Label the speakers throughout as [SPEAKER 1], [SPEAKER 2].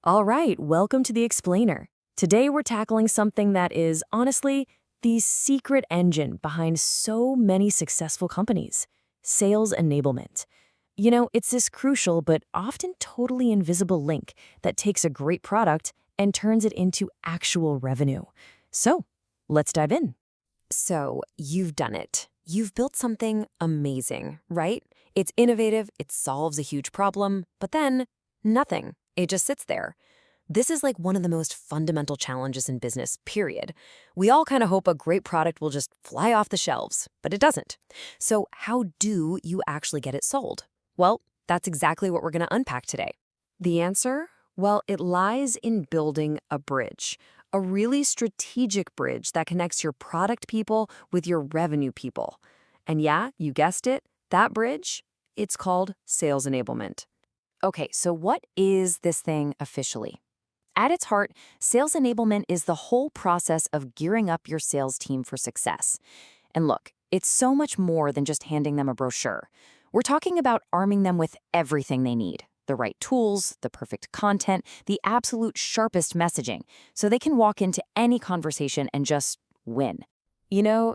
[SPEAKER 1] All right, welcome to the Explainer. Today we're tackling something that is, honestly, the secret engine behind so many successful companies: sales enablement. It's this crucial but often totally invisible link that takes a great product and turns it into actual revenue. So, let's dive in.
[SPEAKER 2] So, you've done it. You've built something amazing, right? It's innovative, it solves a huge problem, but then nothing. It just sits there. This is like one of the most fundamental challenges in business, period. We all kind of hope a great product will just fly off the shelves, but it doesn't. So, how do you actually get it sold? Well, that's exactly what we're going to unpack today. The answer? Well, it lies in building a bridge. A really strategic bridge that connects your product people with your revenue people. And yeah, you guessed it, that bridge, it's called sales enablement. Okay, so what is this thing officially? At its heart, sales enablement is the whole process of gearing up your sales team for success. And look, it's so much more than just handing them a brochure. We're talking about arming them with everything they need. The right tools, the perfect content, the absolute sharpest messaging, so they can walk into any conversation and just win.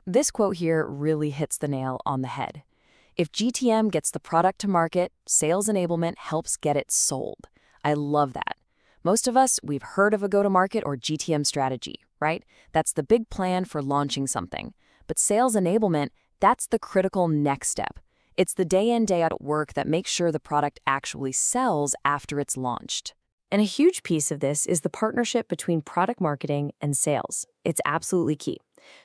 [SPEAKER 2] This quote here really hits the nail on the head. If GTM gets the product to market, sales enablement helps get it sold. I love that. Most of us, we've heard of a go-to-market or GTM strategy, right? That's the big plan for launching something. But sales enablement, that's the critical next step. It's the day in, day out work that makes sure the product actually sells after it's launched.
[SPEAKER 1] And a huge piece of this is the partnership between product marketing and sales. It's absolutely key.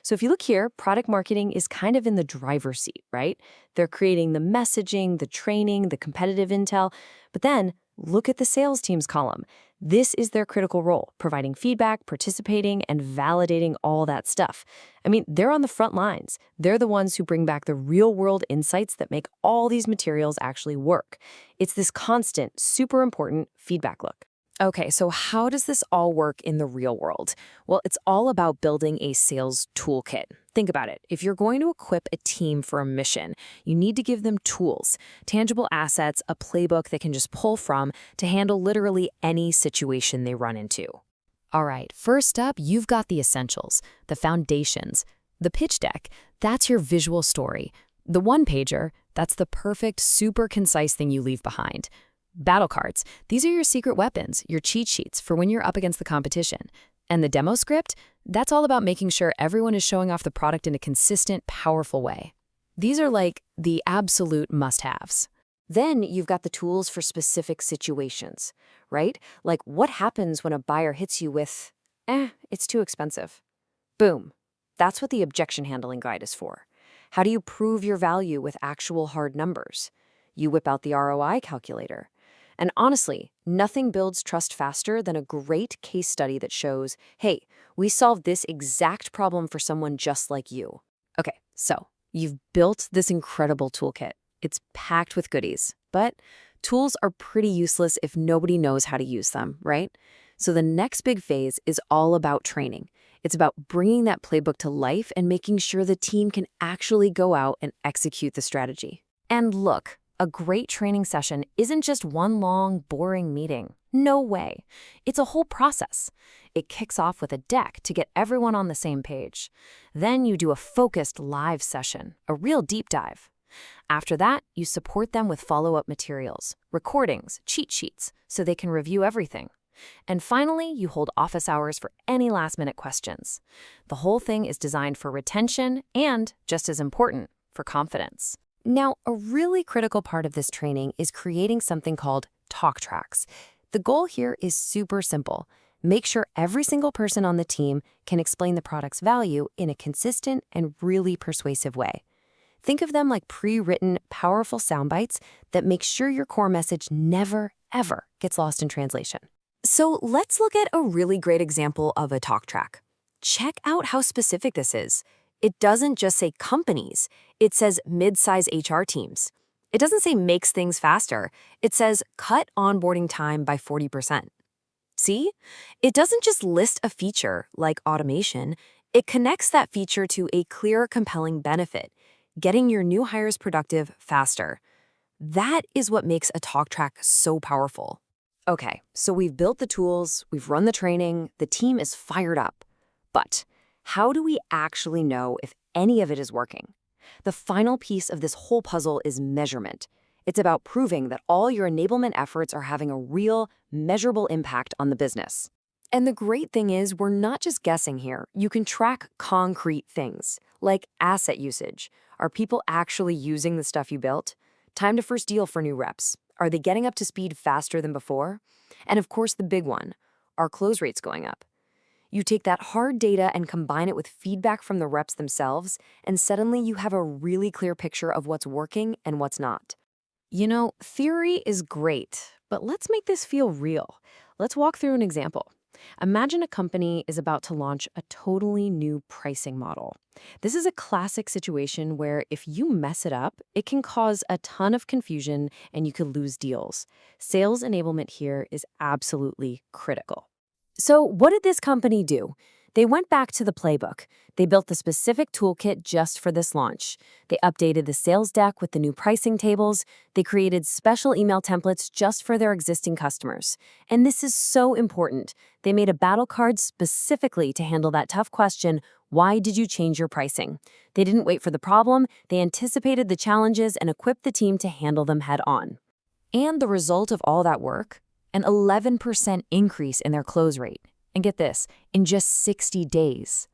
[SPEAKER 1] So if you look here, product marketing is kind of in the driver's seat, right? They're creating the messaging, the training, the competitive intel. But then look at the sales team's column. This is their critical role, providing feedback, participating, and validating all that stuff. I mean, they're on the front lines. They're the ones who bring back the real-world insights that make all these materials actually work. It's this constant, super important feedback loop.
[SPEAKER 2] Okay, so how does this all work in the real world? Well, it's all about building a sales toolkit. Think about it. If you're going to equip a team for a mission, you need to give them tools, tangible assets, a playbook they can just pull from to handle literally any situation they run into. All right, first up, you've got the essentials, the foundations. The pitch deck, that's your visual story. The one-pager, that's the perfect, super concise thing you leave behind. Battle cards, these are your secret weapons, your cheat sheets for when you're up against the competition. And the demo script, that's all about making sure everyone is showing off the product in a consistent, powerful way. These are like the absolute must-haves. Then you've got the tools for specific situations, right? Like what happens when a buyer hits you with, it's too expensive. Boom. That's what the objection handling guide is for. How do you prove your value with actual hard numbers? You whip out the ROI calculator. And honestly, nothing builds trust faster than a great case study that shows, hey, we solved this exact problem for someone just like you. Okay, so you've built this incredible toolkit. It's packed with goodies, but tools are pretty useless if nobody knows how to use them, right? So the next big phase is all about training. It's about bringing that playbook to life and making sure the team can actually go out and execute the strategy. And look, a great training session isn't just one long, boring meeting. No way. It's a whole process. It kicks off with a deck to get everyone on the same page. Then you do a focused live session, a real deep dive. After that, you support them with follow-up materials, recordings, cheat sheets, so they can review everything. And finally, you hold office hours for any last-minute questions. The whole thing is designed for retention and, just as important, for confidence. Now, a really critical part of this training is creating something called talk tracks. The goal here is super simple. Make sure every single person on the team can explain the product's value in a consistent and really persuasive way. Think of them like pre-written, powerful sound bites that make sure your core message never, ever gets lost in translation. So let's look at a really great example of a talk track. Check out how specific this is. It doesn't just say companies, it says mid-size HR teams. It doesn't say makes things faster, it says cut onboarding time by 40%. See? It doesn't just list a feature like automation, it connects that feature to a clear, compelling benefit, getting your new hires productive faster. That is what makes a talk track so powerful.
[SPEAKER 1] Okay, so we've built the tools, we've run the training, the team is fired up. But how do we actually know if any of it is working? The final piece of this whole puzzle is measurement. It's about proving that all your enablement efforts are having a real, measurable impact on the business. And the great thing is, we're not just guessing here. You can track concrete things, like asset usage. Are people actually using the stuff you built? Time to first deal for new reps. Are they getting up to speed faster than before? And of course, the big one, are close rates going up? You take that hard data and combine it with feedback from the reps themselves, and suddenly you have a really clear picture of what's working and what's not. You know, theory is great, but let's make this feel real. Let's walk through an example. Imagine a company is about to launch a totally new pricing model. This is a classic situation where if you mess it up, it can cause a ton of confusion and you could lose deals. Sales enablement here is absolutely critical. So what did this company do? They went back to the playbook. They built the specific toolkit just for this launch. They updated the sales deck with the new pricing tables. They created special email templates just for their existing customers. And this is so important. They made a battle card specifically to handle that tough question, why did you change your pricing? They didn't wait for the problem. They anticipated the challenges and equipped the team to handle them head on. And the result of all that work? An 11% increase in their close rate. And get this, in just 60 days.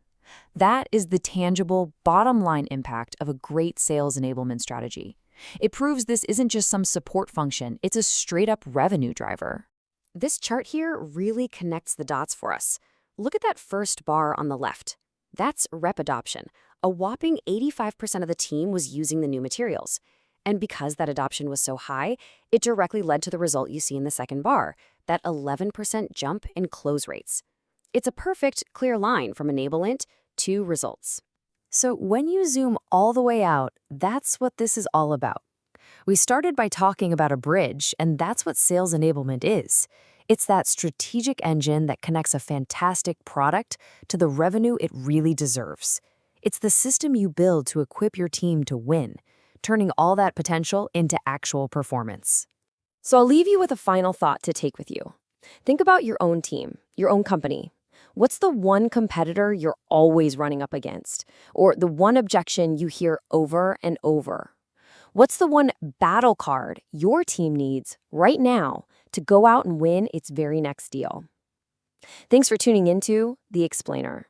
[SPEAKER 1] That is the tangible, bottom-line impact of a great sales enablement strategy. It proves this isn't just some support function, it's a straight-up revenue driver. This chart here really connects the dots for us. Look at that first bar on the left. That's rep adoption. A whopping 85% of the team was using the new materials. And because that adoption was so high, it directly led to the result you see in the second bar, that 11% jump in close rates. It's a perfect, clear line from enablement to results. So when you zoom all the way out, that's what this is all about. We started by talking about a bridge, and that's what sales enablement is. It's that strategic engine that connects a fantastic product to the revenue it really deserves. It's the system you build to equip your team to win, turning all that potential into actual performance. So I'll leave you with a final thought to take with you. Think about your own team, your own company. What's the one competitor you're always running up against? Or the one objection you hear over and over? What's the one battle card your team needs right now to go out and win its very next deal? Thanks for tuning into The Explainer.